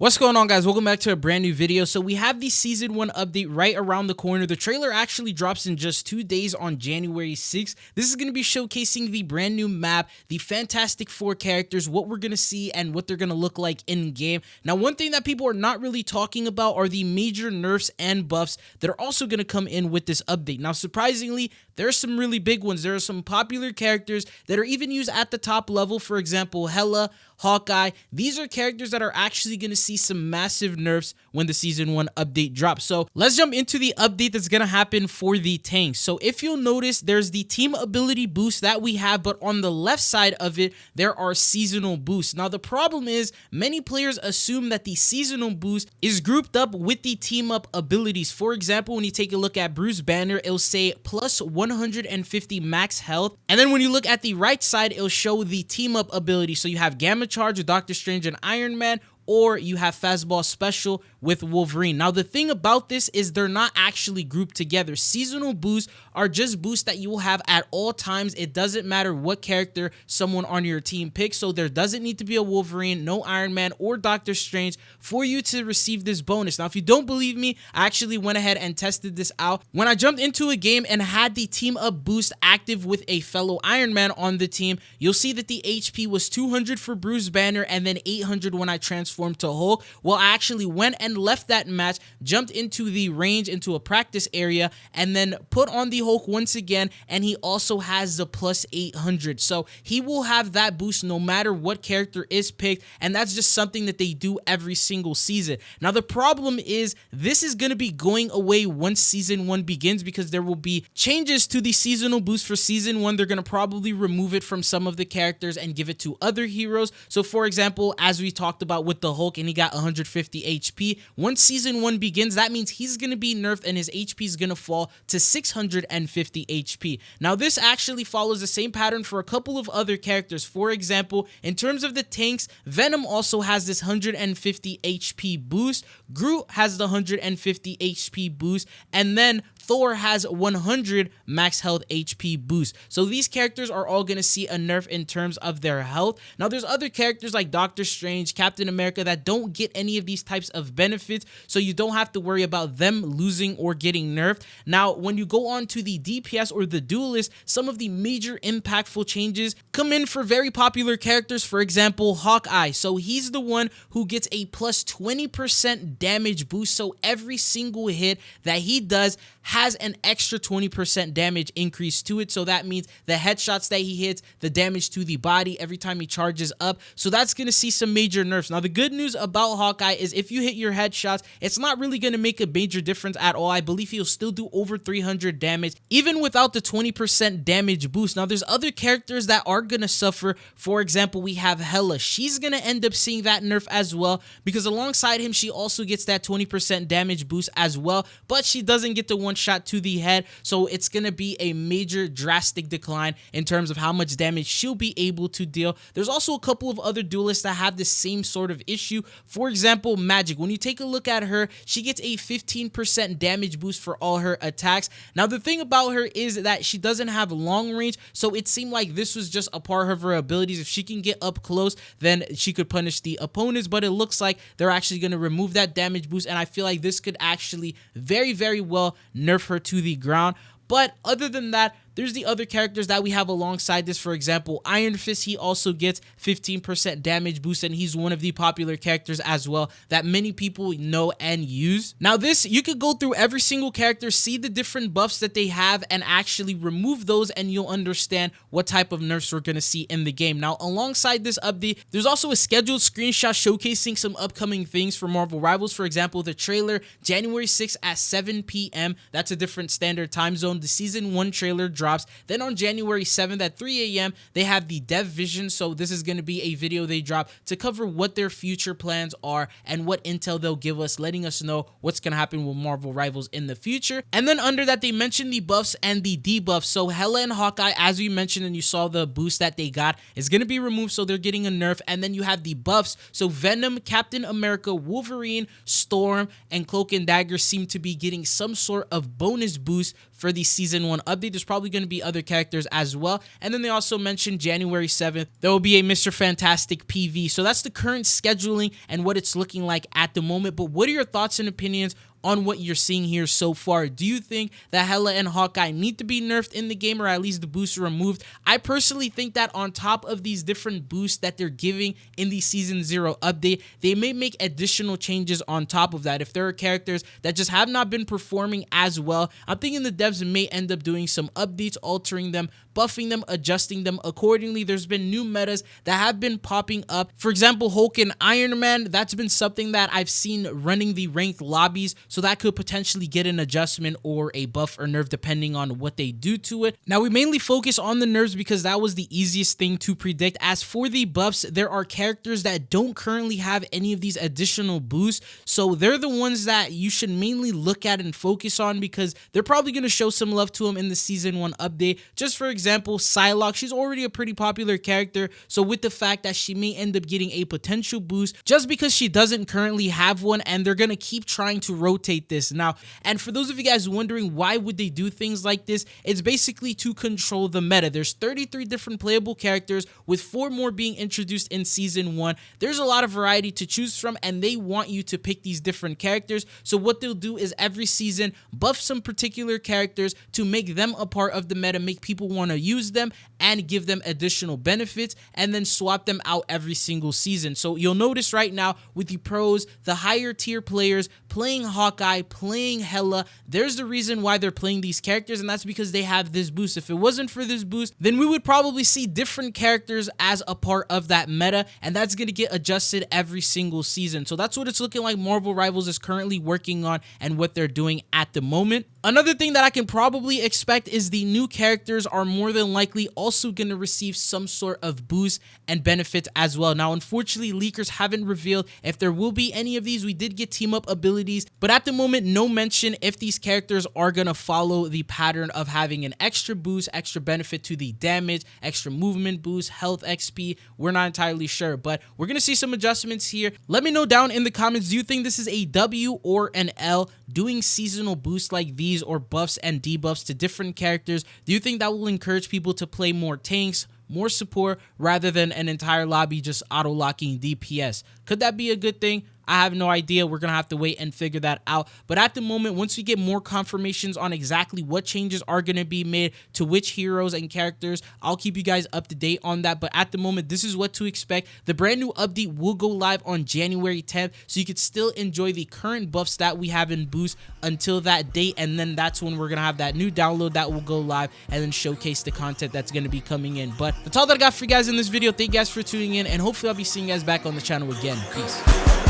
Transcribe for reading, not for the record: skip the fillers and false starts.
What's going on, guys? Welcome back to a brand new video. So we have the season 1 update right around the corner. The trailer actually drops in just 2 days on January 6th. This is going to be showcasing the brand new map, the Fantastic Four characters, what we're going to see and what they're going to look like in game. Now, one thing that people are not really talking about are the major nerfs and buffs that are also going to come in with this update. Now, surprisingly, there are some really big ones. There are some popular characters that are even used at the top level. For example, Hela, Hawkeye. These are characters that are actually going to see some massive nerfs when the season 1 update drops. So let's jump into the update that's going to happen for the tanks. So if you'll notice, there's the team ability boost that we have, but on the left side of it, there are seasonal boosts. Now, the problem is many players assume that the seasonal boost is grouped up with the team up abilities. For example, when you take a look at Bruce Banner, it'll say plus 150 max health. And then when you look at the right side, it'll show the team up ability. So you have Gamma Charge with Doctor Strange and Iron Man, or you have Fastball Special with Wolverine. Now, the thing about this is they're not actually grouped together. Seasonal boosts are just boosts that you will have at all times. It doesn't matter what character someone on your team picks, so there doesn't need to be a Wolverine, no Iron Man, or Doctor Strange for you to receive this bonus. Now, if you don't believe me, I actually went ahead and tested this out. When I jumped into a game and had the team up boost active with a fellow Iron Man on the team, you'll see that the HP was 200 for Bruce Banner and then 800 when I transformed to Hulk. Well, I actually went and left that match, jumped into the range, into a practice area, and then put on the Hulk once again, and he also has the plus 800. So he will have that boost no matter what character is picked, and that's just something that they do every single season. Now, the problem is this is going to be going away once season 1 begins, because there will be changes to the seasonal boost for season 1. They're going to probably remove it from some of the characters and give it to other heroes. So, for example, as we talked about with the Hulk, and he got 150 HP. Once season 1 begins, that means he's going to be nerfed and his HP is going to fall to 650 HP. Now, this actually follows the same pattern for a couple of other characters. For example, in terms of the tanks, Venom also has this 150 HP boost. Groot has the 150 HP boost, and then Thor has 100 max health HP boost. So these characters are all going to see a nerf in terms of their health. Now, there's other characters like Doctor Strange, Captain America that don't get any of these types of benefits, so you don't have to worry about them losing or getting nerfed. Now, when you go on to the DPS or the duelist, some of the major impactful changes come in for very popular characters. For example, Hawkeye. So he's the one who gets a plus 20% damage boost. So every single hit that he does has an extra 20% damage increase to it. So that means the headshots that he hits, the damage to the body every time he charges up. So that's going to see some major nerfs. Now, the good news about Hawkeye is if you hit your headshots, it's not really going to make a major difference at all. I believe he'll still do over 300 damage, even without the 20% damage boost. Now, there's other characters that are going to suffer. For example, we have Hela. She's going to end up seeing that nerf as well, because alongside him, she also gets that 20% damage boost as well, but she doesn't get the one shot to the head, so it's going to be a major drastic decline in terms of how much damage she'll be able to deal. There's also a couple of other duelists that have the same sort of issue. For example, Magik. When you take a look at her, she gets a 15% damage boost for all her attacks. Now, the thing about her is that she doesn't have long range, so it seemed like this was just a part of her abilities. If she can get up close, then she could punish the opponents, but it looks like they're actually going to remove that damage boost, and I feel like this could actually very, very well nerf her to the ground. But other than that, there's the other characters that we have alongside this. For example, Iron Fist, he also gets 15% damage boost, and he's one of the popular characters as well that many people know and use. Now, this, you could go through every single character, see the different buffs that they have, and actually remove those, and you'll understand what type of nerfs we're going to see in the game. Now, alongside this update, there's also a scheduled screenshot showcasing some upcoming things for Marvel Rivals. For example, the trailer, January 6th at 7 p.m. That's a different standard time zone. The season 1 trailer drops. Then on January 7th at 3 a.m., they have the Dev Vision. So this is going to be a video they drop to cover what their future plans are and what intel they'll give us, letting us know what's going to happen with Marvel Rivals in the future. And then under that, they mentioned the buffs and the debuffs. So Hela and Hawkeye, as we mentioned, and you saw the boost that they got, is going to be removed, so they're getting a nerf. And then you have the buffs. So Venom, Captain America, Wolverine, Storm, and Cloak and Dagger seem to be getting some sort of bonus boost for the season 1 update. There's probably going to be other characters as well. And then they also mentioned January 7th, there will be a Mr. Fantastic PV. So that's the current scheduling and what it's looking like at the moment. But what are your thoughts and opinions on what you're seeing here so far? Do you think that Hela and Hawkeye need to be nerfed in the game, or at least the boosts removed? I personally think that on top of these different boosts that they're giving in the Season 0 update, they may make additional changes on top of that. If there are characters that just have not been performing as well, I'm thinking the devs may end up doing some updates, altering them, buffing them, adjusting them accordingly. There's been new metas that have been popping up. For example, Hulk and Iron Man, that's been something that I've seen running the ranked lobbies, so that could potentially get an adjustment or a buff or nerf depending on what they do to it. Now, we mainly focus on the nerfs because that was the easiest thing to predict. As for the buffs, there are characters that don't currently have any of these additional boosts, so they're the ones that you should mainly look at and focus on because they're probably going to show some love to them in the Season 1 update. Just for example, Psylocke, she's already a pretty popular character, so with the fact that she may end up getting a potential boost just because she doesn't currently have one, and they're going to keep trying to rotate this now. And for those of you guys wondering why would they do things like this, it's basically to control the meta. There's 33 different playable characters with 4 more being introduced in Season 1. There's a lot of variety to choose from, and they want you to pick these different characters. So what they'll do is every season buff some particular characters to make them a part of the meta, make people want to use them and give them additional benefits, and then swap them out every single season. So you'll notice right now with the pros, the higher tier players playing Hawkeye, playing Hela, there's the reason why they're playing these characters, and that's because they have this boost. If it wasn't for this boost, then we would probably see different characters as a part of that meta, and that's going to get adjusted every single season. So that's what it's looking like Marvel Rivals is currently working on and what they're doing at the moment. Another thing that I can probably expect is the new characters are more than likely also going to receive some sort of boost and benefits as well. Now, unfortunately, leakers haven't revealed if there will be any of these. We did get team up abilities, but at the moment, no mention if these characters are going to follow the pattern of having an extra boost, extra benefit to the damage, extra movement boost, health XP. We're not entirely sure, but we're going to see some adjustments here. Let me know down in the comments, do you think this is a W or an L doing seasonal boosts like these, or buffs and debuffs to different characters? Do you think that will encourage people to play more tanks, more support, rather than an entire lobby just auto-locking DPS? Could that be a good thing? I have no idea. We're going to have to wait and figure that out. But at the moment, once we get more confirmations on exactly what changes are going to be made to which heroes and characters, I'll keep you guys up to date on that. But at the moment, this is what to expect. The brand new update will go live on January 10th, so you could still enjoy the current buffs that we have in boost until that date. And then that's when we're going to have that new download that will go live and then showcase the content that's going to be coming in. But that's all that I got for you guys in this video. Thank you guys for tuning in, and hopefully I'll be seeing you guys back on the channel again. Peace.